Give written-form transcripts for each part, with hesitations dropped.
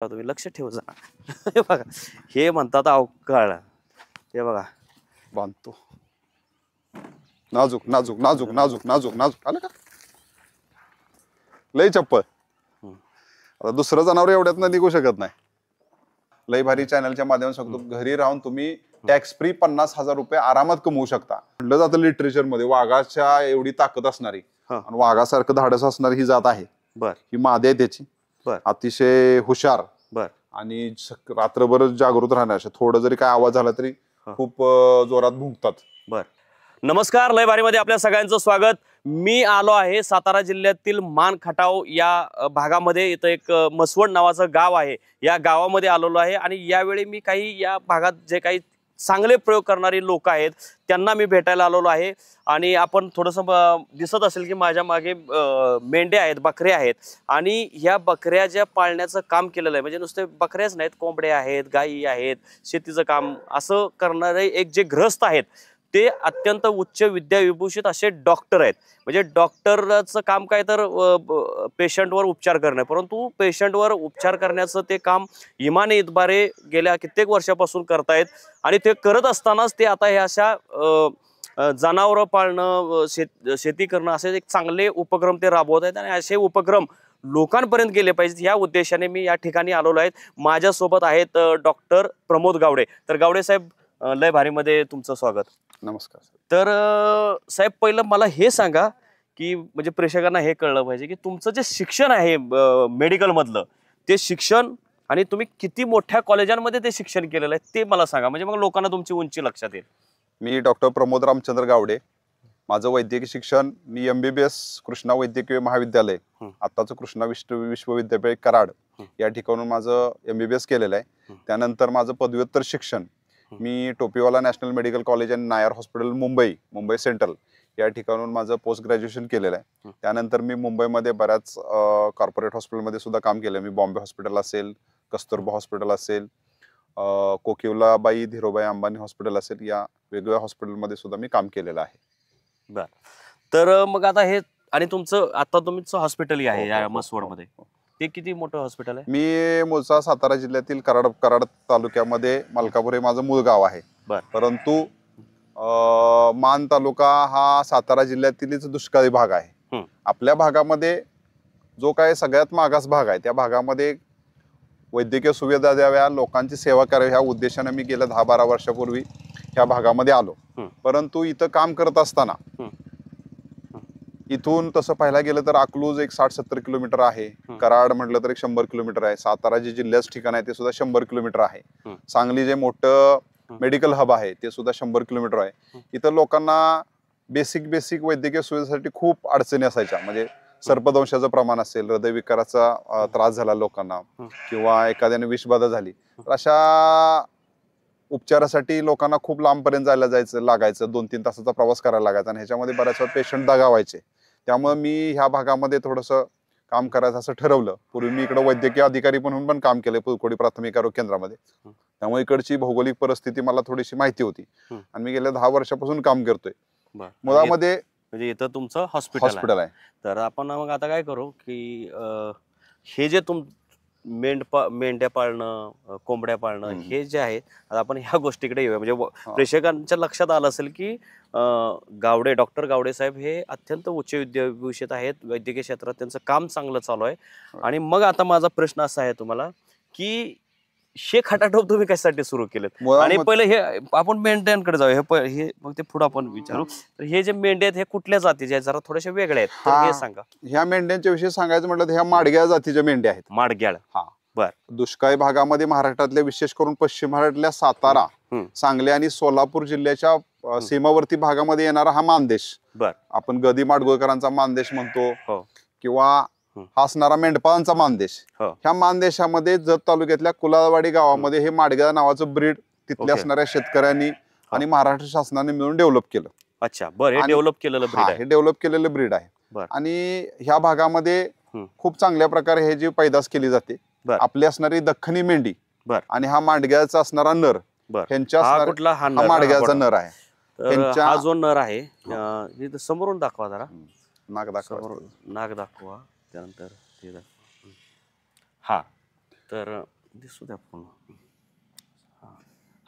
तुम्ही लक्ष ठेवू जा. हे बघा, हे म्हणतात अवकाळ. हे बघा बांधतो. नाजूक नाजूक नाजूक नाजूक नाजूक नाजूक आलं का लय चप्पल. आता दुसरं जनावर एवढ्यात निघू शकत नाही. लय भारी चॅनलच्या माध्यमातून सांगतो, घरी राहून तुम्ही टॅक्स फ्री 50,000 रुपये आरामात कमवू शकता. म्हटलं जातं लिटरेचर मध्ये वाघाच्या एवढी ताकद असणारी आणि वाघासारखं धाडस असणारी ही जात आहे. बर. ही मादी आहे त्याची. बर. अतिशय हुशार. बर. आणि रात्रभर जागृत राहणार. थोडं जरी काय आवाज झाला तरी खूप जोरात भुंकतात. बर. नमस्कार, लय भारीमध्ये आपल्या सगळ्यांचं स्वागत. मी आलो आहे सातारा जिल्ह्यातील मान खटाव या भागामध्ये. इथं एक मसवड नावाचं गाव आहे. या गावामध्ये आलेलो आहे आणि यावेळी मी काही या भागात जे काही चांगले प्रयोग करणारी लोक आहेत त्यांना मी भेटायला आलेलो आहे. आणि आपण थोडंसं दिसत असेल की माझ्या मागे मेंढ्या आहेत, बकऱ्या आहेत. आणि ह्या बकऱ्या ज्या पाळण्याचं काम केलेलं आहे, म्हणजे नुसते बकऱ्याच नाहीत, कोंबड्या आहेत, गायी आहेत, शेतीचं काम असं करणारे एक जे गृहस्थ आहेत ते अत्यंत उच्च विद्याविभूषित असे डॉक्टर आहेत. म्हणजे डॉक्टरचं काम काय तर पेशंटवर उपचार करणं, परंतु पेशंटवर उपचार करण्याचं ते काम इमाने इतबारे गेल्या कित्येक वर्षापासून करतायत. आणि ते करत असतानाच ते आता हे अशा जनावरं पाळणं, शेती करणं असे एक चांगले उपक्रम ते राबवत आहेत. आणि असे उपक्रम लोकांपर्यंत गेले पाहिजेत या उद्देशाने मी या ठिकाणी आलेलो आहे. माझ्यासोबत आहेत डॉक्टर प्रमोद गावडे. तर गावडे साहेब, लय भारीमध्ये तुमचं स्वागत. नमस्कार. तर साहेब, पहिलं मला हे सांगा की म्हणजे प्रेक्षकांना हे कळलं पाहिजे की तुमचं जे शिक्षण आहे मेडिकल मधलं, ते शिक्षण आणि तुम्ही किती मोठ्या कॉलेजांमध्ये ते शिक्षण केलेलं आहे ते मला सांगा, म्हणजे मग लोकांना तुमची उंची लक्षात येईल. मी डॉक्टर प्रमोद रामचंद्र गावडे. माझं वैद्यकीय शिक्षण मी MBBS कृष्णा वैद्यकीय महाविद्यालय, आत्ताचं कृष्णा विश्वविद्यापीठ कराड या ठिकाणून माझं MBBS केलेलं आहे. त्यानंतर माझं पदव्युत्तर शिक्षण मी टोपीवाला नॅशनल मेडिकल कॉलेज आणि नायर हॉस्पिटल मुंबई सेंट्रल या ठिकाणून माझं पोस्ट ग्रॅज्युएशन केलेलं आहे. त्यानंतर मी मुंबईमध्ये बऱ्याच कॉर्पोरेट हॉस्पिटलमध्ये सुद्धा काम केलं. मी बॉम्बे हॉस्पिटल असेल, कस्तुरबा हॉस्पिटल असेल, कोकिवलाबाई धीरोबाई अंबानी हॉस्पिटल असेल, या वेगवेगळ्या हॉस्पिटलमध्ये सुद्धा मी काम केलेलं आहे. बर. तर मग आता हे आणि तुमचं आता तुमचं हॉस्पिटल आहे या मसवडमध्ये, ते किती मोठं हॉस्पिटल आहे? मी मूळचा सातारा जिल्ह्यातील कराड तालुक्यामध्ये मलकापूर हे माझं मूळ गाव आहे. परंतु मान तालुका हा सातारा जिल्ह्यातीलच दुष्काळी भाग आहे. आपल्या भागामध्ये जो काय सगळ्यात मागास भाग आहे त्या भागामध्ये वैद्यकीय सुविधा द्याव्या, लोकांची सेवा करावी ह्या उद्देशाने मी गेल्या 10-12 वर्षापूर्वी ह्या भागामध्ये आलो. परंतु इथं काम करत असताना इथून तसं पाहायला गेलं तर अकलूज एक 60-70 किलोमीटर आहे. कराड म्हटलं तर एक 100 किलोमीटर आहे. सातारा जे जिल्ह्याचं ठिकाण आहे ते सुद्धा 100 किलोमीटर आहे. सांगली जे मोठं मेडिकल हब आहे ते सुद्धा 100 किलोमीटर आहे. इथं लोकांना बेसिक वैद्यकीय सुविधेसाठी खूप अडचणी असायच्या. म्हणजे सर्पदंशाचं प्रमाण असेल, हृदयविकाराचा त्रास झाला लोकांना, किंवा एखाद्याने विषबाधा झाली, तर अशा उपचारासाठी लोकांना खूप लांबपर्यंत लागायचं. 2-3 तासाचा प्रवास करायला लागायचा आणि ह्याच्यामध्ये बऱ्याच वेळा पेशंट दगावायचे. त्यामुळे मी ह्या भागामध्ये थोडंसं काम करायचं असं ठरवलं. पूर्वी मी इकडे वैद्यकीय अधिकारी म्हणून पण काम केलं पुरकोडी प्राथमिक आरोग्य केंद्रामध्ये. त्यामुळे इकडची भौगोलिक परिस्थिती मला थोडीशी माहिती होती आणि मी गेल्या 10 वर्षापासून काम करतोय. मुळामध्ये म्हणजे इथं तुमचं हॉस्पिटल आहे. तर आपण मग आता काय करू की हे जे मेंढ्या पाळणं, कोंबड्या पाळणं, हे जे आहे आपण ह्या गोष्टीकडे येऊया. म्हणजे प्रेक्षकांच्या लक्षात आलं असेल की डॉक्टर गावडे साहेब हे अत्यंत उच्च विद्याविभूषित आहेत. वैद्यकीय क्षेत्रात त्यांचं काम चांगलं चालू आहे. आणि मग आता माझा प्रश्न असा आहे तुम्हाला की हे खटाटोप तुम्ही कशासाठी सुरू केलेत? आणि पहिले हे आपण मेंढ्यांकडे जाऊया. हे मग ते पुढे आपण विचारू. तर हे जे मेंढ्या आहेत हे कुठल्या जातीचे आहेत? जरा थोडेसे वेगळे आहेत, तर हे सांगा. ह्या मेंढ्यांच्या विषयी सांगायचं म्हटलं तर ह्या माडग्याळ जातीच्या मेंढ्या आहेत. माडग्याळ. हा. बर. दुष्काळी भागामध्ये महाराष्ट्रातल्या, विशेष करून पश्चिम महाराष्ट्रातल्या सातारा, सांगली आणि सोलापूर जिल्ह्याच्या सीमावर्ती भागामध्ये येणारा हा मानदेश. बर. आपण गदी माडगुळकरांचा मानदेश म्हणतो, किंवा हा असणारा मेंढपाळांचा मानदेश. ह्या मानदेशामध्ये जत तालुक्यातल्या कुलावाडी गावामध्ये हे माडग्याळ नावाचं ब्रीड तिथल्या असणाऱ्या शेतकऱ्यांनी आणि महाराष्ट्र शासनाने मिळून डेव्हलप केलं. अच्छा. बरं. हे डेव्हलप केलेलं ब्रीड आहे. आणि ह्या भागामध्ये खूप चांगल्या प्रकारे हे जी पैदास केली जाते. आपली असणारी दख्खनी मेंढी आणि हा माडग्याळचा असणारा नर, ह्यांच्या माडग्याळचा नर आहे. हा जो नर आहे समोरून दाखवा जरा. नाक दाखवा. नाक दाखवा. त्यानंतर हा तर दिसू द्या पूर्ण.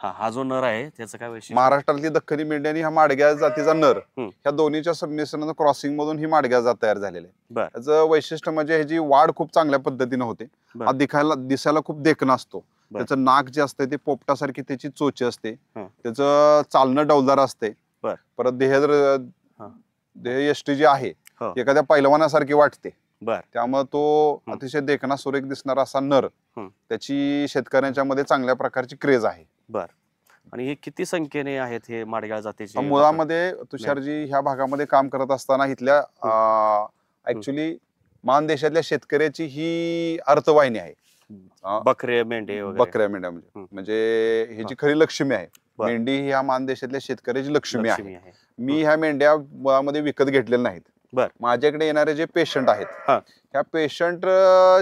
हा जो नर आहे त्याचं काय वैशिष्ट्य? महाराष्ट्रातली दख्खनी मेंढी आणि ह्या माडग्या जातीचा नर हम्म. ह्या दोन्हीच्या संमिश्रणानं क्रॉसिंग मधून ही माडग्या जात तयार झालेली आहे. बर त्याचं वैशिष्ट्य म्हणजे ह्याची वाढ खूप चांगल्या पद्धतीने होते. बर. हा दिसायला खूप देखणा असतो. बर. त्याचं नाक जे असते ते पोपटासारखी त्याची चोची असते. हं. त्याचं चालणं डौलदार असते. बर. परत हं. देहयष्टी जी आहे हो. ती एखाद्या पैलवानासारखी वाटते. बर. त्यामुळे तो हं. अतिशय देखणा सुरेख दिसणारा असा नर हं. त्याची शेतकऱ्यांच्या मध्ये चांगल्या प्रकारची क्रेज आहे. बर. आणि हे किती संख्येने आहेत हे माडगाळ जातीचे? मुळामध्ये तुषारजी ह्या भागामध्ये काम करत असताना इथल्या ऍक्च्युली मान देशातल्या शेतकऱ्याची ही अर्थवाहिनी आहे. बकरे मेंढे वगैरे. बकऱ्या मेंढ्या म्हणजे ही जी खरी लक्ष्मी आहे. मेंढी ही ह्या मान देशातल्या शेतकऱ्याची लक्ष्मी आहे. मी ह्या मेंढ्या मुळामध्ये विकत घेतलेल्या नाहीत. बर. माझ्याकडे येणारे जे पेशंट आहेत हा. ह्या पेशंट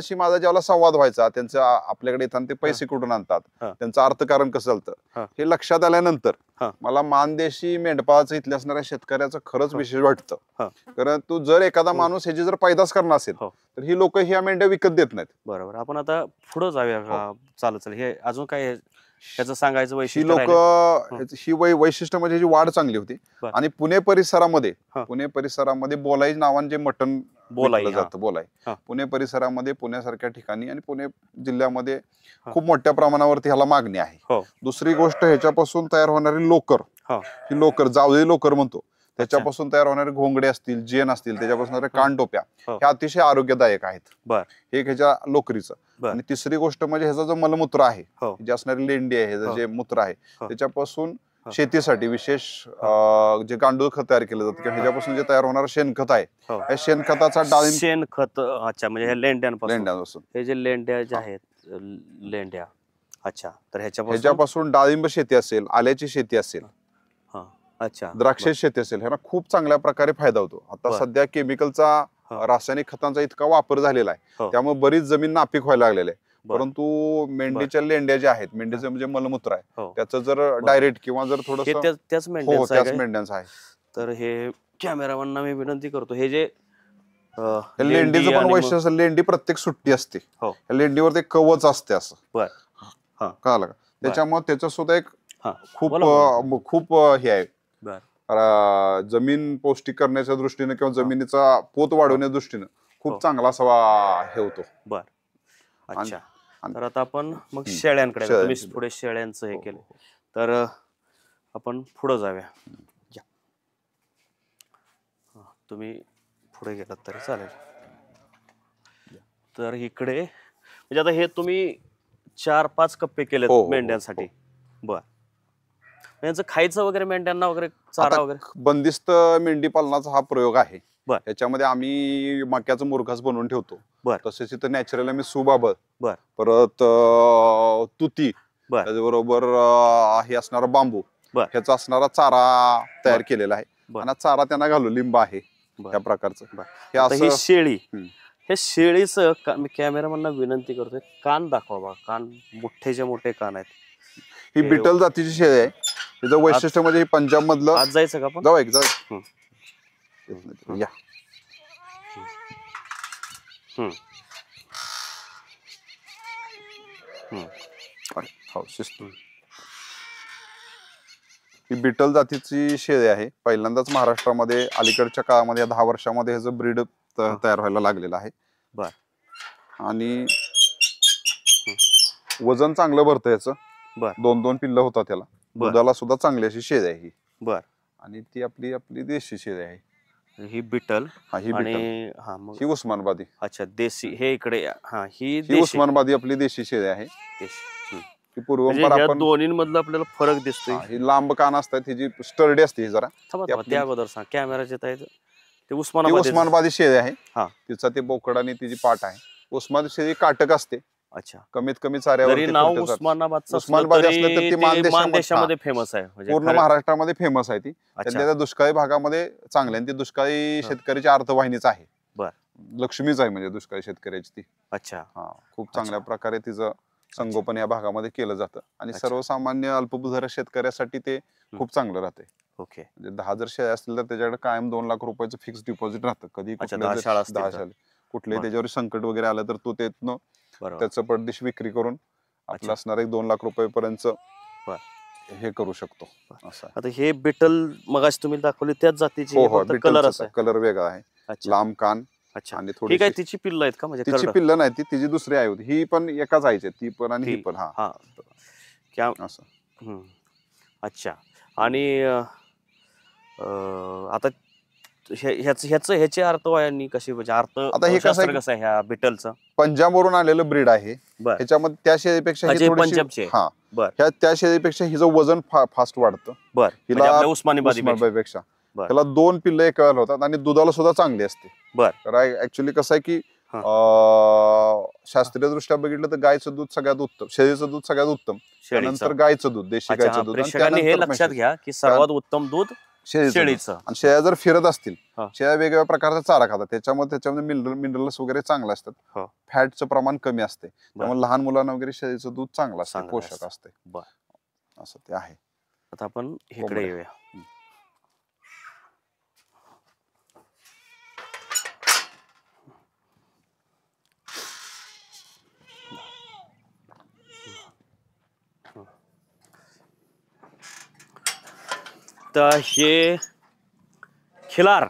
शी माझा ज्यावेळेला संवाद व्हायचा, त्यांचं आपल्याकडे येताना ते पैसे कुठून आणतात, त्यांचं अर्थकारण कसं चालतं हे लक्षात आल्यानंतर मला मानदेशी मेंढपाळाचं इथल्या असणाऱ्या शेतकऱ्याचं खरंच विशेष वाटतं. कारण तू जर एखादा माणूस ह्याची जर पैदास करणार असेल तर ही लोक ह्या मेंढ्या विकत देत नाहीत. बरोबर. आपण आता पुढे जाऊया. चालू हे अजून काय त्याचं सांगायचं ही वैशिष्ट्य? लोक ही वैशिष्ट्य म्हणजे वाढ चांगली होती. आणि पुणे परिसरामध्ये बोलाई नावाने जे मटण बोलाई जातं बोलाई पुणे परिसरामध्ये पुण्यासारख्या ठिकाणी आणि पुणे जिल्ह्यामध्ये खूप मोठ्या प्रमाणावरती ह्याला मागणी आहे. दुसरी गोष्ट ह्याच्यापासून तयार होणारी लोकर, ही लोकर जावळी लोकर म्हणतो, त्याच्यापासून तयार होणारे घोंगडे असतील, जेन असतील, त्याच्यापासून कानटोप्या ह्या अतिशय आरोग्यदायक आहेत. एक ह्याच्या लोकरीचं. आणि तिसरी गोष्ट म्हणजे ह्याचा जो मलमूत्र आहे, जे असणारी लेंडी आहे, ह्याचं जे मूत्र आहे त्याच्यापासून शेतीसाठी विशेष जे गांडूळ खत तयार केलं जातं किंवा ह्याच्यापासून जे तयार होणारं शेणखत आहे, या शेणखताचा डाळिंब शेणखत. अच्छा, म्हणजे हे लेंड्यांपासून हे जे लेंड्या जे आहेत लेंड्या. अच्छा, तर ह्याच्यापासून डाळिंब शेती असेल, आल्याची शेती असेल, अच्छा, द्राक्ष शेती असेल, ह्यांना खूप चांगल्या प्रकारे फायदा होतो. आता सध्या केमिकलचा रासायनिक खतांचा इतका वापर झालेला आहे त्यामुळे बरीच जमीन नापीक व्हायला लागलेली आहे. परंतु मेंढीच्या लेंड्या ज्या आहेत, मेंढीचं म्हणजे मलमूत्र आहे, त्याचं जर डायरेक्ट किंवा जर थोडस त्याच मेंढ्यांचं आहे. तर हे कॅमेरामॅनना मी विनंती करतो, हे जे लेंडीचं पण वैशिष्ट्य, लेंडी प्रत्येक सुट्टी असते, लेंडीवर ते कवच असते असं. कळालं का? त्याच्यामुळे त्याचं सुद्धा एक खूप हे आहे. जमीन पौष्टिक करण्याच्या दृष्टीने किंवा जमिनीचा पोत वाढवण्याच्या दृष्टीने खूप चांगला असा हे होतो. बर. अच्छा, तर आता आपण मग शेळ्यांकडे, तुम्ही पुढे शेळ्यांचं हे केलं, तर आपण पुढे जाऊया. तुम्ही पुढे गेलात तरी चालेल. तर इकडे म्हणजे आता हे तुम्ही 4-5 कप्पे केले मेंढ्यांसाठी. बर. यांचं खायचं वगैरे मेंढ्यांना वगैरे चारा वगैरे? बंदिस्त मेंढी पालनाचा हा प्रयोग आहे. त्याच्यामध्ये आम्ही मक्याचं मुरघास बनवून ठेवतो. तसेच इथं नॅचरल आम्ही सुबाबत, परत तुती, त्याचबरोबर हे असणारा बांबू, ह्याचा असणारा चारा तयार केलेला आहे. आणि चारा त्यांना घालू, लिंब आहे त्या प्रकारचं. ही शेळी, हे शेळीचं मी कॅमेरामॅनना विनंती करतोय, कान दाखवा बा. कान मोठेच्या मोठे कान आहेत. ही बिटल जातीची शेळी आहे. तिचं वैशिष्ट्य म्हणजे पंजाब मधलं. आज जायचं का आपण? जाऊ या. ही बिटल जातीची शेळी आहे. पहिल्यांदाच महाराष्ट्रामध्ये अलीकडच्या काळामध्ये 10 वर्षामध्ये ह्याचं ब्रीड तयार व्हायला लागलेलं आहे. आणि वजन चांगलं भरतं याचं. 2-2 पिल्लं होतात त्याला. दुधाला सुद्धा चांगली अशी शेळी आहे ही. आणि ती आपली देशी शेळी आहे. ही बिटल आणि ही उस्मानाबादी. अच्छा, देशी. हे इकडे ही उस्मानाबादी आपली देशी शेळी आहे. दोन्हीमधला आपल्याला फरक दिसतोय. ही लांब कान असतात, ही जी स्टर्डी असते जरा. त्या अगोदर सांग, कॅमेराचे ते उस्मानाबादी शेळी आहे. तिचा ते बोकड आणि तिची पाठ आहे. उस्मानाबादी शेळी काटक असते. अच्छा, कमीत कमी चाऱ्यावर. उस्मानाबादी असलं तर ती मानदेशामध्ये फेमस आहे, पूर्ण महाराष्ट्रामध्ये फेमस आहे ती. त्या दुष्काळी भागामध्ये चांगली आहे. ती दुष्काळी शेतकऱ्याची अर्थवाहिनीच आहे. लक्ष्मीच आहे म्हणजे दुष्काळी शेतकऱ्याची ती. अच्छा, खूप चांगल्या प्रकारे तिचं संगोपन या भागामध्ये केलं जातं. आणि सर्वसामान्य अल्पभूधारक शेतकऱ्यासाठी ते खूप चांगलं राहते. ओके. म्हणजे 10 जर शेळ्या असतील तर त्याच्याकडे कायम 2 लाख रुपयाचं फिक्स डिपॉझिट राहतं. कधी 10 शाळा कुठल्याही त्याच्यावर संकट वगैरे आलं तर तो त्यातनं बरोबर. त्याचं पडदेशी विक्री करून अच्छा. आपलं असणार 1-2 लाख रुपयेपर्यंत हे करू शकतो असं आहे. आता हे बिटल मगाशी तुम्ही दाखवली त्याच जातीची, हो हे हो फक्त कलर बिटलच असा आहे. कलर वेगळा आहे. अच्छा लांब कान अच्छा. आणि ठीक आहे, थोडी तिची पिल्ल आहेत का म्हणजे तिची करडं? पिल्लं नाही ती तिची दुसरी आई होती. ही पण एकाच आईची ती पण आणि ही ती- पण. हा हा क्या असं हम्म. अच्छा. आणि आता ह्याचे अर्थवायांनी कशी म्हणजे अर्थ आता हे कसं आहे शास्त्र की- कसं आहे ह्या बिटलचं? पंजाबवरून आलेलं ब्रीड आहे. बर. ह्याच्यामध्ये त्या शेळीपेक्षा अच्छा, ही हे पंजाबचे थोडीशी आहे. हा बर त्या शेळीपेक्षा हिचं वजन फास्ट वाढतं. बर. हिला म्हणजे आपल्या उस्मानाबादीपेक्षा. उस्मानाबादीपेक्षा बर. त्याला 2 पिल्लं एका वेळेला होतात आणि दुधाला सुद्धा चांगली असते. बर. तर ऍक्च्युली कसं आहे की हा. शास्त्रीय दृष्ट्या बघितलं तर गायचं दूध सगळ्यात उत्तम, शेळीचं दूध सगळ्यात उत्तम, त्यानंतर गायचं दूध, देशी अच्छा, गायचं दूध, आणि प्रेक्षकांनी हे त्यानंतर लक्षात म्हशीचं. घ्या की सर्वात उत्तम दूध शेळीचं दूध. शेळीचं. आणि शेळ्या जर फिरत असतील, हा. शेळ्या वेगवेगळ्या प्रकारचा चारा खातात, त्याच्यामध्ये मिनरल्स वगैरे चांगले असतात. हो. फॅटचं प्रमाण कमी असते, त्यामुळे लहान मुलांना वगैरे शेळीचं दूध चांगलं असतं, चांगलं पोषक असतं. असते. बर. असं ते आहे. आता आपण इकडे कोंबड्या. येऊया. तर हे खिलार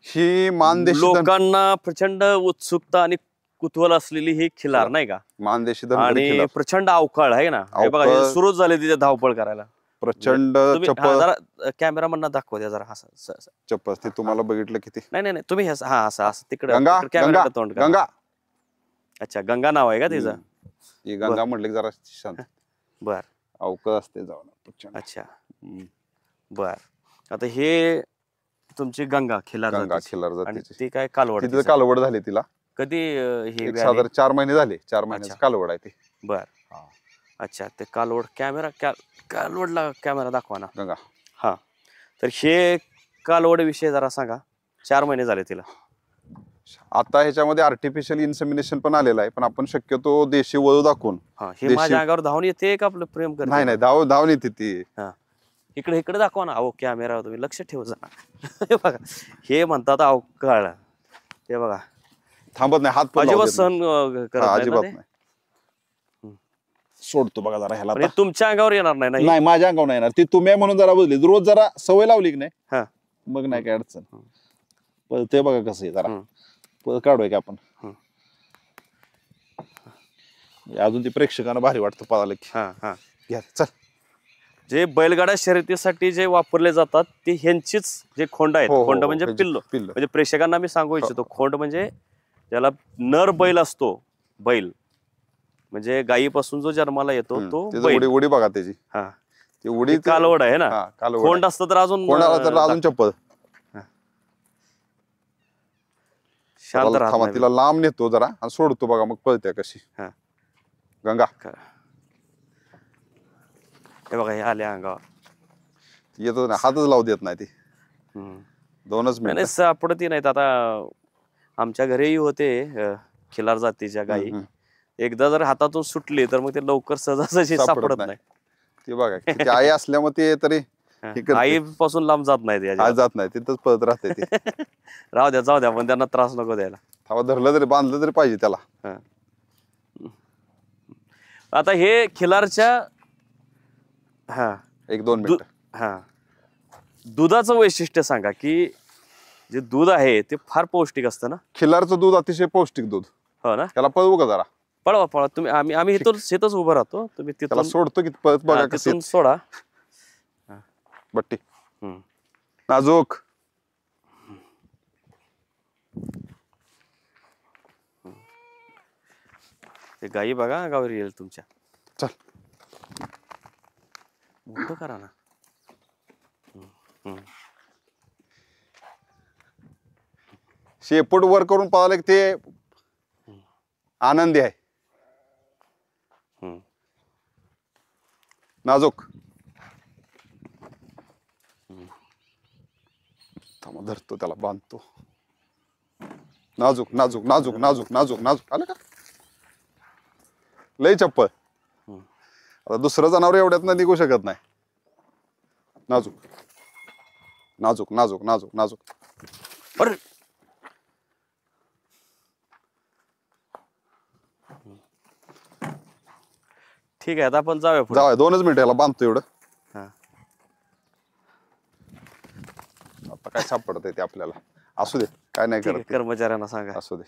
ही मानदेशी लोकांना प्रचंड उत्सुकता आणि कुतूहल असलेली ही खिलार नाही का? मानदेशी धनगरी आणि खिलार. प्रचंड अवकाळ आहे ना, हे बघा अवकाळ. सुरूच झाले तिथे धावपळ करायला. प्रचंड तुम्ही चप्पल जरा कॅमेरामॅनना दाखवा द्या जरा असं. चप्पल ते तुम्हाला बघितलं किती. नाही तुम्ही असं तिकडे गंगा कॅमेरा गंगा तोंड करा. गंगा अच्छा, गंगा नाव आहे का तिचं? ही गंगा म्हटलं की जरा शांत बर. अवकाळ असते जाऊन प्रचंड. अच्छा. बर. आता हे तुमची गंगा खिलार गंगा जातीची. खिलार आणि जातीची. ती काय कालवड तिथे तिचं? कालवड झाली तिला कधी हे एक व्याली? साधारण 4 महिने झाले. 4 महिन्याची अच्छा. कालवड आहे ती. बर. हा. अच्छा, ते कालवड कालवडला कॅमेरा दाखवा ना. गंगा हा. तर हे कालवड विषय जरा सांगा. 4 महिने झाले तिला. आता ह्याच्यामध्ये आर्टिफिशियल इन्सेमिनेशन पण आलेलं आहे, पण आपण शक्यतो देशी वळू दाखवून. हा, हे देशी- माझ्या अंगावर धावून येते का आपलं प्रेम करते? नाही धावून येते ती. हा, इकडे दाखवा ना. अहो कॅमेरा तुम्ही लक्ष ठेव जा. हे बघा, हे म्हणतात अवकाळ. हे बघा थांबत नाही, हात पण लावू अजिबात देत नाही. सहन करत हा, नाही अजिबात ना ते? नाही. सोडतो बघा जरा ह्याला म्हणजे आता. तुमच्या अंगावर येणार नाही ना हे? नाही माझ्या अंगावर नाही येणार ती. तुम्ही म्हणून जरा बदली, रोज जरा सवय लावली की नाही हा. मग नाही काय अडचण. पण ते बघा कसं आहे जरा हम्म. काढूया की आपण. हम्म. अजून ती प्रेक्षकांना भारी वाटतं पाहायला की. हा. घ्या चल. जे बैलगाडा शर्यतीसाठी जे वापरले जातात ते ह्यांचीच जे खोंड आहेत. हो, खोंड हो, म्हणजे ह्याची पिल्लो. पिल्लं. म्हणजे प्रेक्षकांना मी सांगू इच्छितो, खोंड म्हणजे ज्याला नर बैल असतो. बैल म्हणजे गायीपासून जो जन्माला येतो तो त्याचं बैल. उडी बघा त्याची. हा, ती उडी कालवड आहे ना. हा, कालवड खोंड आहे. असतं तर अजून कोण आला तर अजून चप्पल. शांत थांबा, राहत नाही. तिला लांब नेतो जरा आणि सोडतो बघा मग पळत्या कशी. हा. गंगा हे बघा, हे आले अंगावर. येतो ना, हातच लावू देत नाही ती. 2च नाही मिनिट. सापडती नाहीत. आता आमच्या घरीही होते खिलार जातीच्या गायी. एकदा जर हातातून सुटली तर मग ते लवकर सहजासहजी सापडत नाही. ती बघा ती आई असल्यामुळे ते तरी हे करते. आईपासून लांब जात नाही ते आज जात नाही, तिथंच पळत राहते ती. राहू द्या, जाऊ द्या, पण त्यांना त्रास नको द्यायला. थांबा, धरलं तरी बांधलं तरी पाहिजे त्याला. हा. आता हे खिलारच्या हा 1-2 मिनिट. हा दुधाचं वैशिष्ट्य सांगा की जे दूध आहे ते फार पौष्टिक असतं ना. खिलारचं दूध अतिशय पौष्टिक दूध. हो ना. त्याला पळवू का जरा. पळवा तुम्ही. आम्ही इथंच उभं राहतो. तुम्ही त्याला तिथून सोडतो की पळत बघा कसं तिथून सोडा. बट्टी नाजूक. ते गायी बघा अंगावर येईल तुमच्या. चल मोठं करा ना. शेपूट वर करून पाहिलं की ते आनंदी आहे. नाजूक. थांबा, धरतो त्याला, बांधतो. नाजूक नाजूक नाजूक नाजूक नाजूक नाजूक. आलं का लय चप्पल. आता दुसरं जनावर एवढ्यात नाही निघू शकत नाही. नाजूक नाजूक नाजूक नाजूक नाजूक. अरे ठीक आहे, आता आपण जाऊया पुढे. जाऊया 2च मिनिटं, याला बांधतो एवढं. हा. आता काय सापडतंय ते आपल्याला. असू दे, काय नाही ठीक आहे, करत ते. कर्मचाऱ्यांना सांगा. असू दे.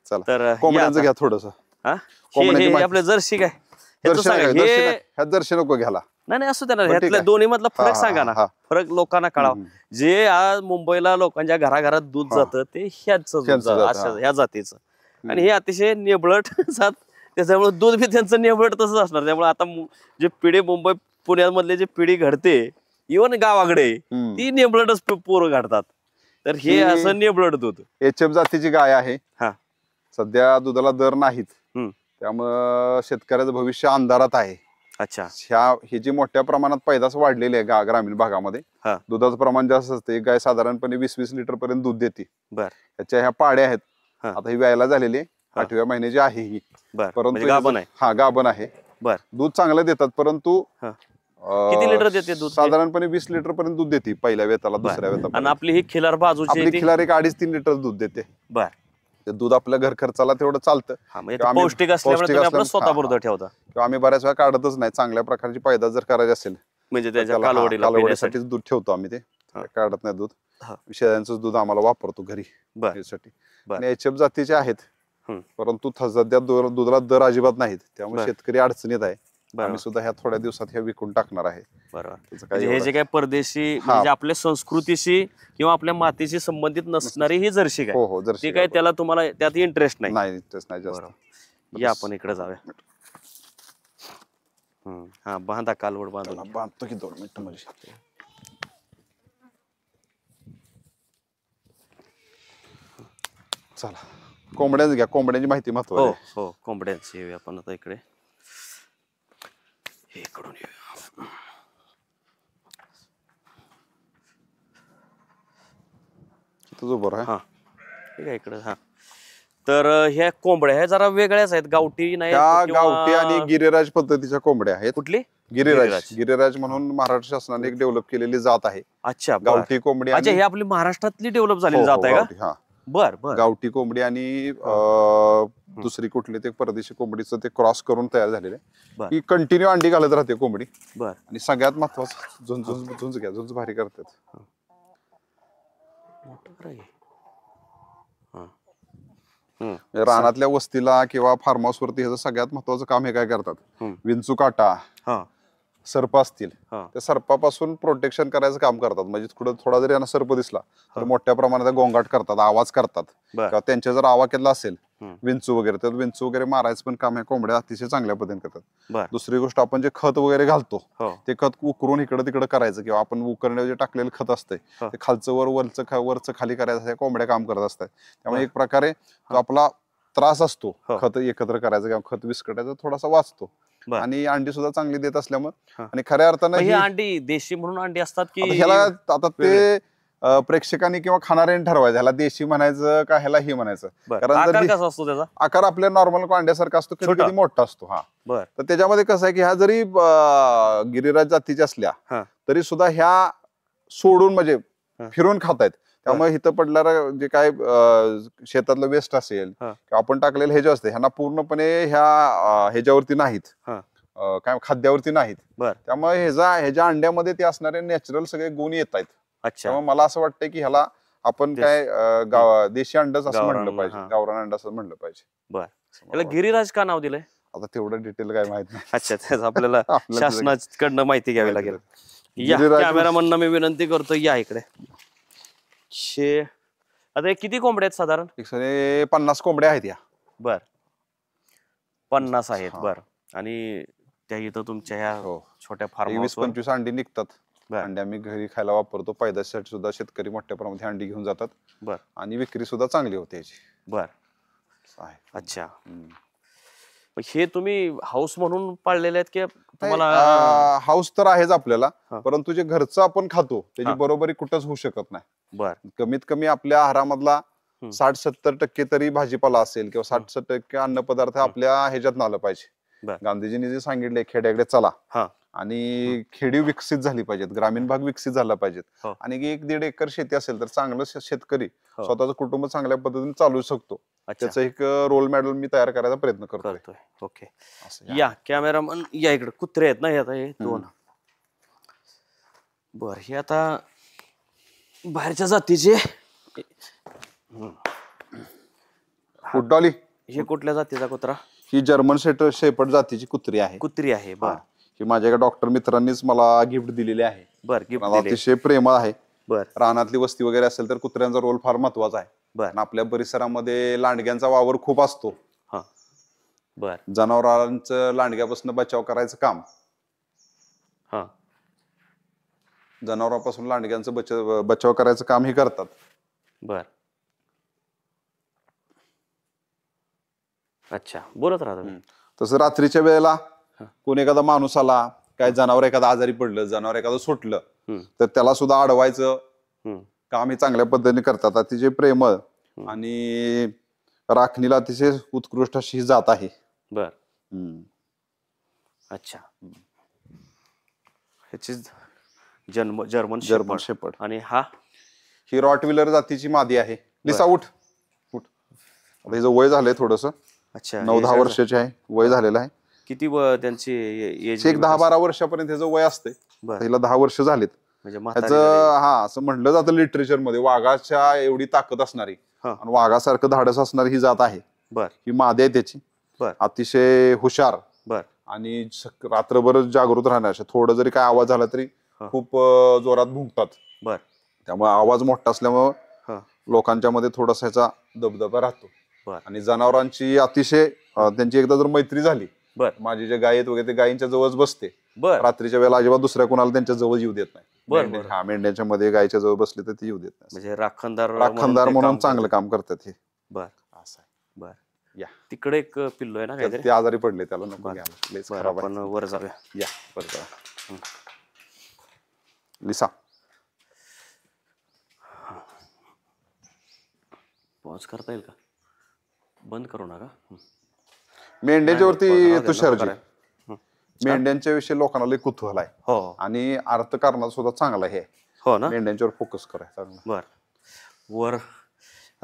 चला तर कोंबड्यांचं घ्या थोडस. कोंबड्याची माहिती. आपलं जर्सी काय ह्याचं दर्शन सांगा. काय? हे ह्यात दर्शन नको घ्यायला. नाही असू द्या ना, बरं, ठीक ह्यातल्या आहे. दोन्ही मधला हा, फरक हा, सांगा ना. हा. फरक लोकांना कळावं. जे आज मुंबईला लोकांच्या घराघरात दूध हा. जातं ते ह्याच ह्यांचं जातं, हा. ह्या जातीचं. आणि हे अतिशय नेबळट जात, त्याच्यामुळे दूध बी त्यांचं नेबळट तसंच असणार. त्यामुळे आता जे पिढी मुंबई पुण्यामधले जे पिढी घडते, इव्हन गावाकडे, ती नेबळटच पोरं घडतात. तर हे असं नेबळट दूध. HF जातीची गाय आहे. हा. सध्या दुधाला दर नाहीत, हम्म. त्यामुळं शेतकऱ्याचं भविष्य अंधारात आहे. अच्छा. ही जी मोठ्या प्रमाणात पैदास वाढलेली आहे ग्रामीण भागामध्ये, हा. दुधाचं प्रमाण जास्त असतं. एक गाय साधारणपणे 20-20 लिटर पर्यंत दूध देते. बर. त्याच्या ह्या पाड्या आहेत. हा. आता ही व्यायला झालेली आहे, 8व्या महिन्याची आहे ही. बर. परंतु म्हणजे गाभण आहे. हा, गाभण आहे. बर. दूध चांगलं देतात, परंतु किती लिटर देते दूध? साधारणपणे 20 लिटर पर्यंत दूध देते पहिल्या वेताला, दुसऱ्या आणि वेताला. आपली ही खिलार बाजूची आपली खिलार एक 2.5-3 लिटर दूध देते. बर. ते दूध आपल्या घर खर्चाला तेवढं चालतं. म्हणजे किंवा आम्ही पौष्टिक असल्यामुळे तुम्ही आपलं स्वतः पुरतं ठेवता. किंवा आम्ही बऱ्याच वेळा काढतच नाही. चांगल्या प्रकारची पैदास जर करायची असेल, म्हणजे तर त्याच्या त्याला, कालवडीला पिण्यासाठी. कालवडीसाठीच दूध ठेवतो आम्ही. ते काढत नाही दूध. हा. शेळ्यांचं दूध आम्हाला वापरतो घरी बर. यासाठी. बर. आणि HF जातीचे आहेत, हम्म. परंतु सध्या दुधाला दर अजिबात नाहीत. त्यामुळे बर. शेतकरी अडचणीत आहे. बरोबर. आम्ही सुद्धा ह्या थोड्या दिवसात ह्या विकून टाकणार आहे. बरोबर. त्याचं काही म्हणजे हे जे काही परदेशी, म्हणजे आपल्या संस्कृतीशी किंवा आपल्या मातीशी संबंधित नसणारी ही जर्सी काय, हो, जर्सी ते काय त्याला तुम्हाला त्यात इंटरेस्ट नाही. नाही, इंटरेस्ट नाही जास्त. बरोबर. या आपण इकडे जाऊया. हा, बांधा, कालवड बांधा. बांधतो की 2 मिनिटं म्हणजे. चला, कोंबड्यांचं घ्या. कोंबड्यांची माहिती हो महत्वाची आहे. हो, कोंबड्यांची येऊया आपण आता इकडे. हे इकडून येऊया. तिथंच उभं राहा. हा, ठीक आहे, इकडे. हा, तर ह्या कोंबड्या ह्या जरा वेगळ्याच आहेत, गावठी नाही. त्या गावठी आणि गिरिराज पद्धतीच्या कोंबड्या आहेत. कुठली? गिरिराज म्हणून महाराष्ट्र शासनाने एक डेव्हलप केलेली जात आहे. अच्छा. बर. गावठी कोंबडी. अच्छा, हे आपली महाराष्ट्रातली डेव्हलप झालेली हो, जात आहे गावठी, का? हा. बर बर. गावठी कोंबडी आणि दुसरी कुठली ते परदेशी कोंबडीचं ते क्रॉस करून तयार झालेले. बर. ही कंटिन्यू अंडी घालत राहते कोंबडी. बर. आणि सगळ्यात महत्वाचं झुंज भारी करतात. रानातल्या वस्तीला किंवा फार्म हाऊस वरती ह्याचं सगळ्यात महत्वाचं काम हे काय करतात, विंचू काटा, हा, सर्प असतील, हा. त्या सर्पापासून प्रोटेक्शन करायचं काम करतात. म्हणजे थोडा जरी यांना सर्प दिसला तर मोठ्या प्रमाणात गोंगाट करतात, आवाज करतात. बर. किंवा त्यांच्या जर आवाक्यातला असेल विंचू वगैरे, तर विंचू वगैरे मारायचं पण काम ह्या कोंबड्या अतिशय चांगल्या पद्धतीने करतात. बर. दुसरी गोष्ट, आपण जे खत वगैरे घालतो हो. ते खत उकरून इकडे तिकडे करायचं, किंवा आपण उकरण्यावर जे टाकलेलं खत असतंय ते खालचं वरचं खाली करायचं, हे कोंबड्या काम करत असतात. त्यामुळे एक प्रकारे जो आपला त्रास असतो खत एकत्र करायचं किंवा खत विस्कटायचा थोडासा वाचतो. आणि अंडी सुद्धा चांगली देत असल्यामुळे, आणि खऱ्या अर्थानं ही अंडी देशी म्हणून अंडी असतात की ह्याला आता ते प्रेक्षकांनी किंवा खाणाऱ्यांनी ठरवायचं, ह्याला देशी म्हणायचं का ह्याला ही म्हणायचं. कारण आकार कसा असतो त्याचा? आकार आपल्या नॉर्मल अंड्यासारखा असतो, कधी कधी मोठा असतो. हा. बर. तर त्याच्यामध्ये कसं आहे की ह्या जरी गिरिराज जातीच्या असल्या तरी सुद्धा ह्या सोडून म्हणजे फिरून खातायत. त्यामुळे इथं पडणारं जे काय शेतातलं वेस्ट असेल किंवा आपण टाकलेलं हे जे असते, ह्यांना पूर्णपणे ह्याच्यावरती नाहीत, काय खाद्यावरती नाहीत. त्यामुळे ह्याच्या अंड्यामध्ये ते असणारे नॅचरल सगळे गुण येत आहेत. त्यामुळे मला असं वाटतंय की ह्याला आपण काय देशी अंडच असं म्हणलं पाहिजे, गावरान अंड असं म्हणलं पाहिजे. बर. याला गिरिराज का नाव दिलंय? आता तेवढं डिटेल काय माहित नाही. अच्छा, त्याचं आपल्याला शासनाकडनं माहिती घ्यावी लागेल. या कॅमेरामॅनना मी विनंती करतो, या इकडे. आता किती कोंबड्या आहेत साधारण? 150 कोंबड्या आहेत या. बर. 50 आहेत. बर. आणि त्या इथं तुमच्या ह्या छोट्या फार्म 20-25 अंडी निघतात. अंडी आम्ही घरी खायला वापरतो. पैदासाठी सुद्धा शेतकरी मोठ्या प्रमाणात अंडी घेऊन जातात. बर. आणि विक्री सुद्धा चांगली होते याची. बर. अच्छा. हे तुम्ही हाऊस म्हणून पाळलेले आहेत की तुम्हाला? हाऊस तर आहेच आपल्याला, परंतु जे घरचं आपण खातो त्याची बरोबरी कुठंच होऊ शकत नाही. बर. कमीत कमी आपल्या आहारामधला 60-70% तरी भाजीपाला असेल किंवा 60-70% अन्न पदार्थ आपल्या ह्याच्यात आलं पाहिजे. गांधीजींनी जे सांगितले खेड्याकडे चला आणि खेडी विकसित झाली पाहिजेत, ग्रामीण भाग विकसित झाला पाहिजेत. हो. आणि 1-1.5 एकर शेती असेल तर चांगलं शेतकरी हो. स्वतःचं कुटुंब चांगल्या पद्धतीने चालवू शकतो. अच्छा. त्याचं एक रोल मॉडेल मी तयार करायचा प्रयत्न करतोय. ओके, असं आहे. या कॅमेरामन या इकडे. कुत्रे आहेत ना हे आता हे 2. बर, हे आता बाहेरच्या जातीचे. डॉली हे कुठल्या जातीचा कुत्रा? ही जर्मन शेपर्ड जातीची कुत्री आहे. कुत्री आहे. बर ही माझ्या एका डॉक्टर मित्रांनीच मला गिफ्ट दिलेली आहे. बर, गिफ्ट मला दिले. अतिशय प्रेमळ आहे. बर रानातली वस्ती वगैरे असेल तर कुत्र्यांचा रोल फार महत्वाचा आहे. बर आणि आपल्या परिसरामध्ये लांडग्यांचा वावर खूप असतो. हा बर जनावरांचं लांडग्यापासून बचाव करायचं काम, हा जनावरांपासून लांडग्यांचं बचाव करायचं काम ही करतात. बर. अच्छा, बोलत राहा तुम्ही. तसं रात्रीच्या वेळेला कोण एखादा माणूस आला, काय जनावर एखादा आजारी पडलं, जनावर एखादं सुटलं तर त्याला सुद्धा अडवायचं काम हे चांगल्या पद्धतीने करतात. अतिशय प्रेमळ आणि राखणीला अतिशय उत्कृष्ट अशी ही जात आहे. बर. अच्छा, ह्याची जर्मन शेपर्ड. आणि हा ही रॉटविलर जातीची मादी आहे. लिसा उठ उठ. आता हिचं वय झालंय थोडस. अच्छा, 9-10 वर्षाची आहे, वय झालेलं आहे. किती त्यांची एज? एक 10-12 वर्षापर्यंत त्याचं वय असते. हिला 10 वर्ष झालीत. म्हणजे त्याचं असं म्हणलं जातं लिटरेचर मध्ये वाघाच्या एवढी ताकद असणारी आणि वाघासारखं धाडस असणारी ही जात आहे. बर. ही मादी आहे त्याची. बर. अतिशय हुशार. बर. आणि रात्रभर जागृत राहणार. थोडं जरी काय आवाज झाला तरी खूप जोरात भुंकतात. बर. त्यामुळे आवाज मोठा असल्यामुळे लोकांच्या मध्ये थोडासा याचा दबदबा राहतो. आणि जनावरांची अतिशय त्यांची एकदा जर मैत्री झाली, माझी जे गाय आहेत वगैरे ते गायींच्या जवळच बसते. रात्रीच्या वेळेला अजिबात दुसऱ्या कोणाला त्यांच्या जवळ येऊ देत नाही. मेंढ्यांच्या मध्ये गायच्या जवळ बसले तर ती येऊ देत नाही. म्हणजे राखणदार म्हणून चांगलं काम करतात हे. बर. असं आहे. बर. या तिकडे एक पिल्लो आहे ना काहीतरी, ते आजारी पडले, त्याला नको घ्यायला. आपण वर जाऊया. या वर जाऊया. लिसा पॉज करता येईल का? बंद करू नका. मेंढ्यांच्या वरती तुषारजी, मेंढ्यांच्या विषयी लोकांना लय कुतूहल आहे. हो. आणि अर्थकारणात सुद्धा चांगला आहे. हो ना. मेंढ्यांच्यावर फोकस करायचा. बर. वर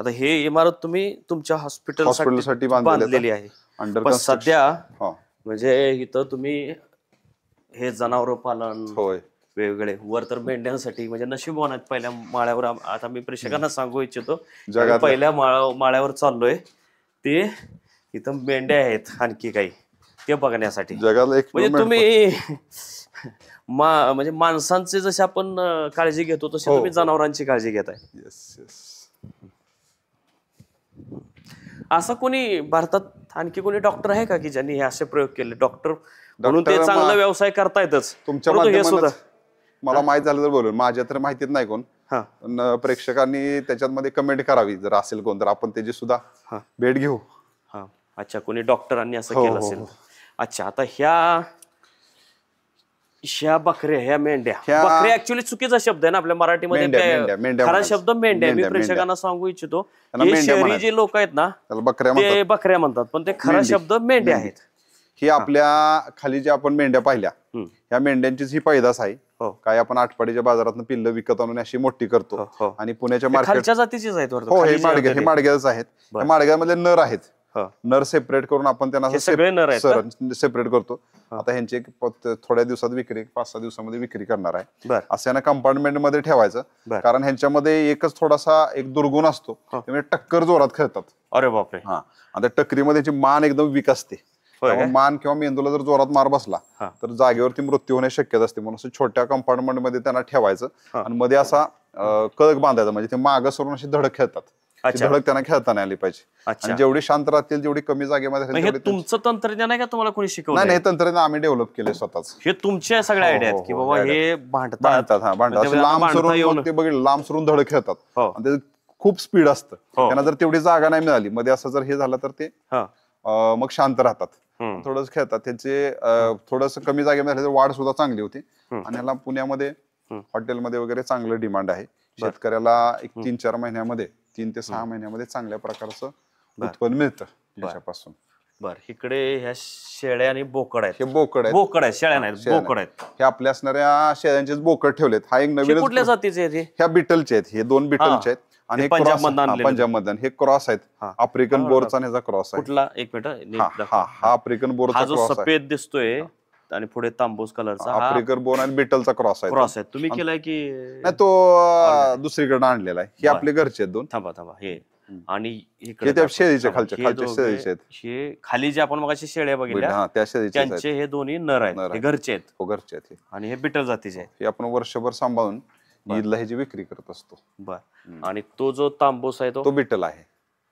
आता हे इमारत तुम्ही तुमच्या हॉस्पिटलसाठी बांधलेली आहे. पण सध्या म्हणजे इथं तुम्ही हे जनावर पालन वेगवेगळे वर तर मेंढ्यांसाठी म्हणजे नशीबवान आहेत. पहिल्या माळ्यावर आता मी प्रेक्षकांना सांगू इच्छितो, पहिल्या माळ्यावर चाललोय ते इथं मेंढ्या आहेत आणखी काही ते बघण्यासाठी. म्हणजे तुम्ही म्हणजे माणसांचे जसे आपण काळजी घेतो तसे तुम्ही जनावरांची काळजी घेताय. असं कोणी भारतात आणखी कोणी डॉक्टर आहे का की ज्यांनी हे असे प्रयोग केले? डॉक्टर म्हणून ते चांगला व्यवसाय करतायतच. तुमच्या माध्यमातून मला माहित झालं तर बोलून, माझ्या तर माहितीत नाही कोण, पण प्रेक्षकांनी त्याच्यामध्ये कमेंट करावी जर असेल कोण तर आपण त्याची सुद्धा भेट घेऊ. अच्छा, कोणी डॉक्टरांनी असं केलं असेल. अच्छा, आता ह्या बकऱ्या, ह्या मेंढ्या, बकऱ्या ऍक्च्युअली चुकीचा शब्द आहे ना आपल्या मराठीमध्ये. खरा शब्द मेंढ्या. मी प्रेक्षकांना सांगू इच्छितो, शहरी जे लोक आहेत ना ते बकऱ्या म्हणतात, पण ते खरा शब्द मेंढ्या आहेत. ही आपल्या खाली जे आपण मेंढ्या पाहिल्या, ह्या मेंढ्यांचीच ही पैदास आहे. काय आपण आठपाडीच्या बाजारातून पिल्ल विकत आणून अशी मोठी करतो आणि पुण्याच्या खालच्या जातीचीच आहेत. हो, हे माडग्याच आहेत. माडग्यामध्ये नर आहेत. नर सेपरेट करून आपण त्यांना सेपरेट करतो. आता ह्यांची थोड्या दिवसात विक्री, 5-6 दिवसामध्ये विक्री करणार आहे. असं यांना कंपार्टमेंट मध्ये ठेवायचं, कारण ह्यांच्यामध्ये एकच थोडासा एक दुर्गुण असतो, त्यामुळे टक्कर जोरात खेळतात. अरे बापरे. आणि टक्करीमध्ये मान एकदम वीक असते. मान किंवा मेंदूला जर जोरात मार बसला तर जागेवरती मृत्यू होण्याची शक्यता असते. म्हणून छोट्या कंपार्टमेंट मध्ये त्यांना ठेवायचं आणि मध्ये असा कळक बांधायचा, म्हणजे ते मागं सरून अशी धडक खेळतात. धडक त्यांना खेळता नाही आली पाहिजे. आणि जेवढी शांत राहतील, जेवढी कमी जागेमध्ये. तुमचं तंत्रज्ञान आहे का तुम्हाला कोणी शिकवलं? नाही, हे तंत्रज्ञान आम्ही डेव्हलप केले स्वतःच. हे तुमच्या सगळ्या आयडिया आहेत की बाबा हे भांडतात. लांब सरून ते बघितलं, लांब सरून धडक खेळतात आणि ते खूप स्पीड असतं. त्यांना जर तेवढी जागा नाही मिळाली, मध्ये असं जर हे झालं तर ते मग शांत राहतात, थोडंच खेळतात. त्यांचे थोडस कमी जागेमध्ये वाढ सुद्धा चांगली होती. आणि ह्याला पुण्यामध्ये हॉटेलमध्ये वगैरे चांगलं डिमांड आहे. शेतकऱ्याला एक 3-4 महिन्यामध्ये, 3 ते 6 महिन्यामध्ये चांगल्या प्रकारचं उत्पन्न मिळतं त्याच्यापासून. बर इकडे ह्या शेळ्या आणि बोकड आहेत. हे बोकड आहेत, बोकड आहेत, शेळ्या नाहीत, शेळ्या बोकड आहेत. हे आपल्या असणाऱ्या शेळ्यांचेच बोकड ठेवलेत. हा एक हे नवीन कुठल्या जातीचे आहेत हे? ह्या बिटलचे आहेत, हे 2 बिटलचे आहेत आणि हे पंजाबमधनं आणलेले. पंजाब मधून हे क्रॉस आहेत. हा. आफ्रिकन बोरचा ह्याचा क्रॉस आहे. कुठला? एक मिनिट नीट हा दाखवा. हा हा आफ्रिकन बोरचा हा जो क्रॉस आहे. सफेद दिसतोय आणि पुढे तांबूस कलरचा हा आफ्रिकन बोर आणि बिटलचा क्रॉस आहे तो. क्रॉस आहे. तुम्ही केलाय की? नाही तो दुसरीकडे आणलेला आहे. हे आपले घरचे आहेत 2. थांबा हे आणि हे त्या शेळीचे खालचे हे शेळीचे आहेत. हे खाली जे आपण मगाशी शेळ्या बघितल्या हा त्या शेळीचे आहेत. त्यांचे हे दोन्ही नर आहेत, हे घरचे आहेत. हो घरचे आहेत हे. आणि हे बिटल जातीचे आहेत. हे आपण वर्षभर सांभाळून ईदला ह्याची विक्री करत असतो. बर आणि तो जो तांबूस आहे तो बिटल आहे.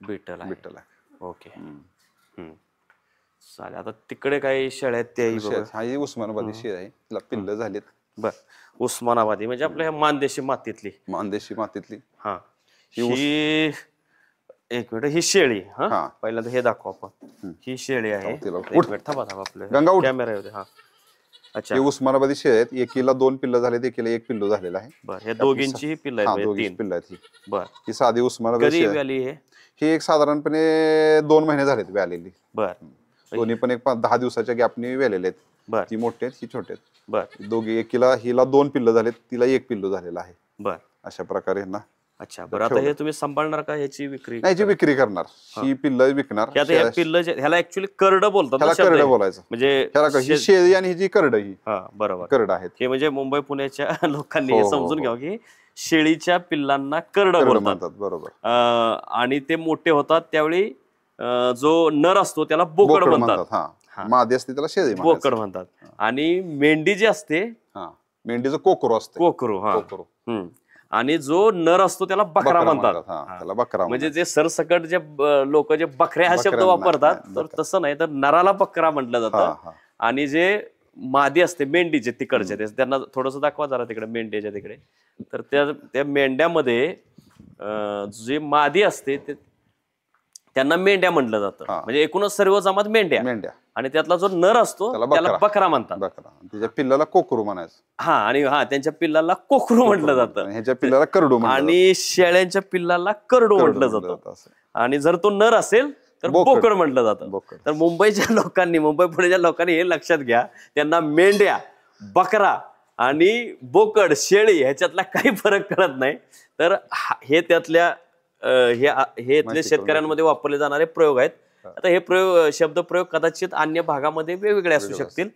बिटल आहे. बिटल आहे. ओके चालेल. आता तिकडे काही शेळ्या आहेत त्याही बघा. हा ही उस्मानाबादी शेळी आहे, तिला पिल्ल झालीत. बर उस्मानाबादी म्हणजे आपल्या ह्या मानदेशी मातीतली. मानदेशी मातीतली. हा ही एक मिनिट, ही शेळी. हा पहिल्यांदा हे दाखव आपण. ही शेळी आहे. एक मिनिट थांबा आपले कॅमेरा येऊ दे. हा अच्छा, हे उस्मानाबादी शेळी आहेत. एकीला 2 पिल्ल झालेत, एकीला 1 पिल्लू झालेला आहे. बर हे दोघींची पिल्ल आहेत, दोघींची पिल्ल आहेत. ही बर ही साधी उस्मानाबादी कधी शेळी व्याली हे? ही एक साधारणपणे 2 महिने झालेत व्यालेली. बर दोन्ही पण एक 10 दिवसाच्या गॅपने व्यालेले आहेत. बर ती मोठे आहेत, ही छोटे आहेत. बर दोघी एकीला हिला 2 पिल्ल झालेत, तिला 1 पिल्लू झालेला आहे. बर अशा प्रकारे ना. अच्छा बरं आता हे तुम्ही सांभाळणार का ह्याची विक्री? नाही, जी विक्री करणार, ही पिल्ल विकणार. पिल्ल ह्याला ऍक्च्युअली करड बोलतात. ह्याला करड बोलायचं. म्हणजे ही शेळी आणि ही जी करड ही बरोबर करड आहेत. हे म्हणजे मुंबई पुण्याच्या लोकांनी हे समजून घ्यावं की शेळीच्या पिल्लांना करड बोलतात. बरोबर. आणि ते मोठे होतात त्यावेळी जो नर असतो त्याला बोकड म्हणतात. मादी असते त्याला शेळी बोकड म्हणतात. आणि मेंढी जी असते मेंढीचं कोकरू असते. कोकरू. आणि जो नर असतो त्याला बकरा म्हणतात. त्याला बकरा म्हणजे जे सरसकट जे लोक जे बकऱ्या हा शब्द वापरतात तर तसं नाही, तर नराला बकरा म्हटलं जातं. आणि जे मादी असते मेंढीचे तिकडचे त्यांना थोडस दाखवा जरा तिकडे मेंढ्याच्या तिकडे. तर त्या मेंढ्यामध्ये जे मादी असते त्यांना मेंढ्या म्हटलं जातं. म्हणजे एकूणच सर्व जमात मेंढ्या. आणि त्यातला जो नर असतो त्याला बकरा म्हणतात. त्याच्या पिल्लाला कोकरू म्हणायचं. आणि त्यांच्या पिल्लाला कोकरू म्हटलं जातं. ह्याच्या पिल्लाला करडू. आणि शेळ्यांच्या पिल्लाला करडू म्हटलं जातं. आणि जर तो नर असेल तर बोकड म्हटलं जातं. तर मुंबईच्या लोकांनी, मुंबई पुण्याच्या लोकांनी हे लक्षात घ्या, त्यांना मेंढ्या, बकरा आणि बोकड, शेळी ह्याच्यातला काही फरक कळत नाही. तर हे त्यातल्या हे इथले शेतकऱ्यांमध्ये वापरले जाणारे प्रयोग आहेत. आता हे शब्दप्रयोग कदाचित अन्य भागामध्ये वेगवेगळे असू शकतील.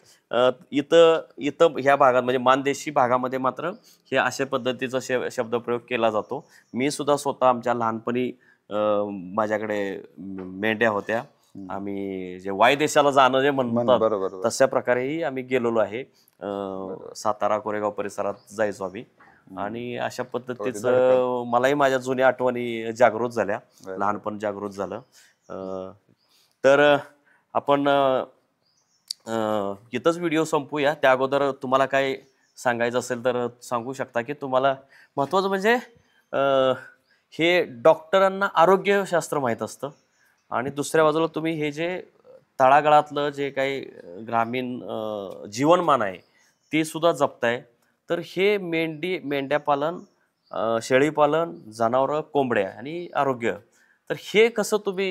इथं ह्या भागात म्हणजे मानदेशी भागामध्ये मात्र हे अशा पद्धतीचा शब्दप्रयोग केला जातो. मी सुद्धा स्वतः आमच्या लहानपणी माझ्याकडे मेंढ्या होत्या. आम्ही जे वाय देशाला जाणं जे म्हणतात तशा प्रकारेही आम्ही गेलेलो आहे. सातारा कोरेगाव परिसरात जायचो आम्ही. आणि अशा पद्धतीचं मलाही माझ्या जुन्या आठवणी जागृत झाल्या, लहानपण जागृत झालं. तर आपण इथंच व्हिडिओ संपूया. त्या अगोदर तुम्हाला काय सांगायचं असेल तर सांगू शकता. की तुम्हाला महत्वाचं म्हणजे हे डॉक्टरांना आरोग्यशास्त्र माहीत असतं आणि दुसऱ्या बाजूला तुम्ही हे जे तळागाळातलं जे काही ग्रामीण जीवनमान आहे ते सुद्धा जपताय. तर हे मेंढ्यापालन, शेळीपालन, जनावरं, कोंबड्या आणि आरोग्य, तर हे कसं तुम्ही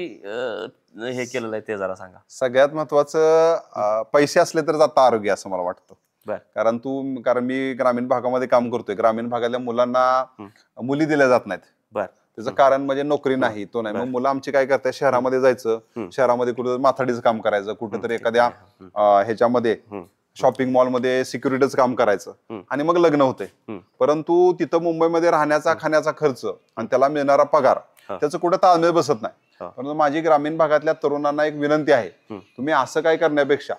हे केलेलं आहे ते जरा सांगा. सगळ्यात महत्वाचं पैसे असले तर जाता आरोग्य असं मला वाटतं. कारण मी ग्रामीण भागामध्ये काम करतोय. ग्रामीण भागातल्या मुलांना मुली दिल्या जात नाहीत. त्याचं कारण म्हणजे नोकरी नाही, तो नाही. मग मुलं आमची काय करतात, शहरामध्ये जायचं, शहरामध्ये कुठं माथाडीचं काम करायचं, कुठेतरी एखाद्या ह्याच्यामध्ये शॉपिंग मॉलमध्ये सिक्युरिटीचं काम करायचं आणि मग लग्न होते. परंतु तिथं मुंबईमध्ये राहण्याचा, खाण्याचा खर्च आणि त्याला मिळणारा पगार त्याचं कुठं ताळमेळ बसत नाही. परंतु माझी ग्रामीण भागातल्या तरुणांना एक विनंती आहे, तुम्ही असं काय करण्यापेक्षा,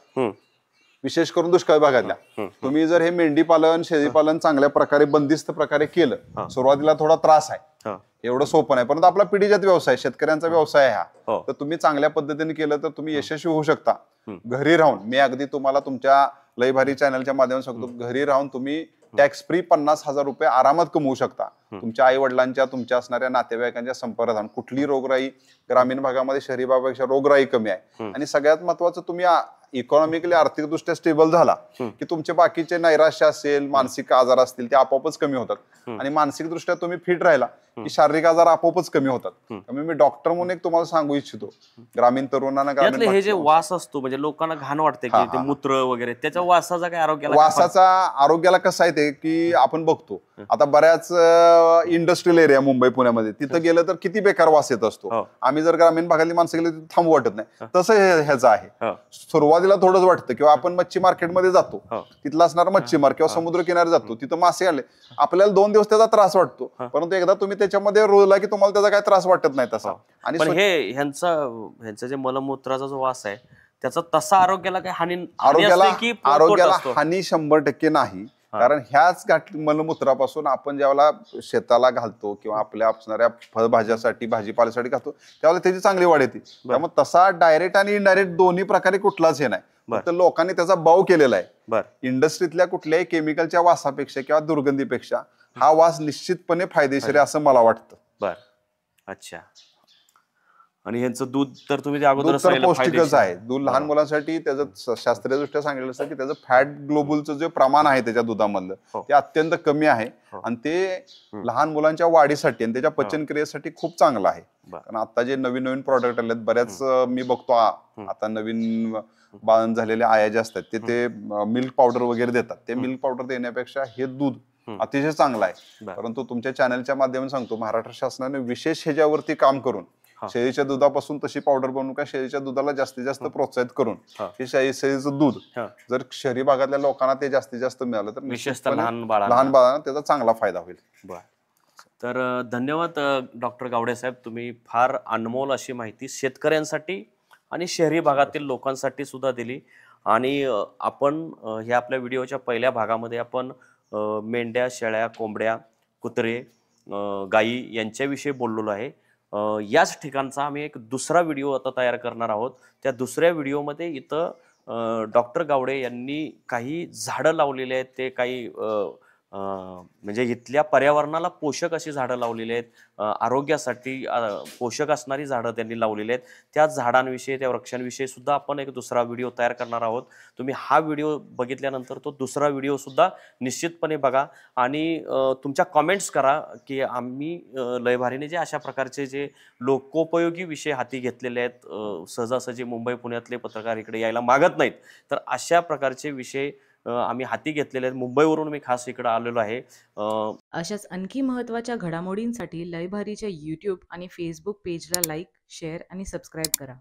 विशेष करून दुष्काळ भागातल्या, तुम्ही जर हे मेंढी पालन, शेळी पालन चांगल्या प्रकारे बंदिस्त प्रकारे केलं, सुरुवातीला थोडा त्रास आहे, एवढं सोपं नाही, परंतु आपला पिढीजात व्यवसाय, शेतकऱ्यांचा व्यवसाय हा, तर तुम्ही चांगल्या पद्धतीने केलं तर तुम्ही यशस्वी होऊ शकता. घरी राहून, मी अगदी तुम्हाला तुमच्या लय भारी चॅनलच्या माध्यमातून सांगतो, घरी राहून तुम्ही टॅक्स फ्री 50,000 रुपये आरामात कमवू शकता. तुमच्या आई वडिलांच्या, तुमच्या असणाऱ्या नातेवाईकांच्या संपर्कात राहून. कुठली रोगराई ग्रामीण भागामध्ये शहरी भागापेक्षा रोगराई कमी आहे. आणि सगळ्यात महत्वाचं, तुम्ही इकॉनॉमिकली आर्थिकदृष्ट्या स्टेबल झाला की तुमचे बाकीचे नैराश्य असेल, मानसिक आजार असतील ते आपोआपच कमी होतात आणि मानसिक दृष्ट्या तुम्ही फिट राहिला की शारीरिक आजार आपोआपच कमी होतात. त्यामुळे मी डॉक्टर म्हणून एक तुम्हाला सांगू इच्छितो, ग्रामीण तरुणांना त्यातले हे जे वास असतो म्हणजे लोकांना घाण वाटते की ते मूत्र वगैरे, त्याच्या वासाचा काय आरोग्याला वासाचा आरोग्याला कसं आहे ते की आपण बघतो आता बऱ्याच इंडस्ट्रियल एरिया मुंबई पुण्यामध्ये तिथं गेलं तर किती बेकार वास येत असतो. आम्ही जर ग्रामीण भागातली माणसं गेली तिथे थांबू वाटत नाही. तसं ह्याचं आहे. सुरुवातीला थोडंच वाटतं किंवा आपण मच्छी मार्केटमध्ये जातो, तिथला असणारा मच्छीमार किंवा समुद्र किनारी जातो, तिथं मासे आले, आपल्याला 2 दिवस त्याचा त्रास वाटतो, परंतु एकदा तुम्ही त्याच्यामध्ये रोजला की तुम्हाला त्याचा काय त्रास वाटत नाही तसा. आणि ह्यांचा जे मलमूत्राचा जो वास आहे त्याचा तसा आरोग्याला काय आरोग्याला हानी 100% नाही. कारण ह्याच मलमूत्रापासून आपण ज्यावेळेला शेताला घालतो किंवा आपल्या असणाऱ्या फळभाज्यासाठी भाजीपाल्यासाठी घालतो त्यावेळेला त्याची चांगली वाढ येते. त्यामुळे तसा डायरेक्ट आणि इनडायरेक्ट दोन्ही प्रकारे कुठलाच हे नाही. फक्त लोकांनी त्याचा बाव केलेला आहे. इंडस्ट्रीतल्या कुठल्याही केमिकलच्या वासापेक्षा किंवा दुर्गंधीपेक्षा हा वास निश्चितपणे फायदेशीर आहे असं मला वाटतं. बर, अच्छा. आणि ह्यांचं दूध तर तुम्ही अगोदर पौष्टिकच आहे. दूध लहान मुलांसाठी त्याचं शास्त्रीय दृष्ट्या सांगितलं असतं की त्याचं फॅट ग्लोबुलचं जे प्रमाण आहे त्याच्या दुधामधलं ते अत्यंत कमी आहे आणि ते लहान मुलांच्या वाढीसाठी आणि त्याच्या पचनक्रियेसाठी खूप चांगलं आहे. कारण आता जे नवीन नवीन प्रॉडक्ट आले बऱ्याच मी बघतो आता नवीन बाळंत झालेले आया जे असतात ते मिल्क पावडर वगैरे देतात. ते मिल्क पावडर देण्यापेक्षा हे दूध अतिशय चांगलं आहे. परंतु तुमच्या चॅनलच्या माध्यमातून सांगतो, महाराष्ट्र शासनाने विशेष ह्याच्यावरती काम करून शेळीच्या दुधापासून तशी पावडर बनवून का शेळीच्या दुधाला जास्तीत जास्त प्रोत्साहित करून हे शेळीचं दूध जर शहरी भागातल्या लोकांना ते जास्तीत जास्त मिळालं तर विशेषतः लहान बाळांना त्याचा चांगला फायदा होईल. तर धन्यवाद डॉक्टर गावडे साहेब, तुम्ही फार अनमोल अशी माहिती शेतकऱ्यांसाठी आणि शहरी भागातील लोकांसाठी सुद्धा दिली. आणि आपण ह्या आपल्या व्हिडिओच्या पहिल्या भागामध्ये आपण मेंढ्या, शेळ्या, कोंबड्या, कुत्रे, गायी यांच्याविषयी बोललेलो आहे. याच ठिकाणचा आम्ही एक दुसरा व्हिडिओ आता तयार करणार आहोत. त्या दुसऱ्या व्हिडिओमध्ये इथं डॉक्टर गावडे यांनी काही झाडं लावलेले आहेत, ते काही म्हणजे इथल्या पर्यावरणाला पोषक अशी झाडं लावलेली आहेत, आरोग्यासाठी पोषक असणारी झाडं त्यांनी लावलेली आहेत. त्या झाडांविषयी, त्या वृक्षांविषयी सुद्धा आपण एक दुसरा व्हिडिओ तयार करणार आहोत. तुम्ही हा व्हिडिओ बघितल्यानंतर तो दुसरा व्हिडिओ सुद्धा निश्चितपणे बघा आणि तुमच्या कमेंट्स करा की आम्ही लयभारीने जे अशा प्रकारचे जे लोकोपयोगी विषय हाती घेतलेले आहेत, सहजासहजी मुंबई पुण्यातले पत्रकार इकडे यायला मागत नाहीत, तर अशा प्रकारचे विषय आम्ही हाती घेतलेले आहेत. मुंबईवरून मी खास इकडे आलेलो आहे. अशाच आणखी महत्त्वाच्या घडामोडींसाठी लयभारीच्या यूट्यूब आणि फेसबुक पेजला लाईक, शेअर आणि सबस्क्राईब करा.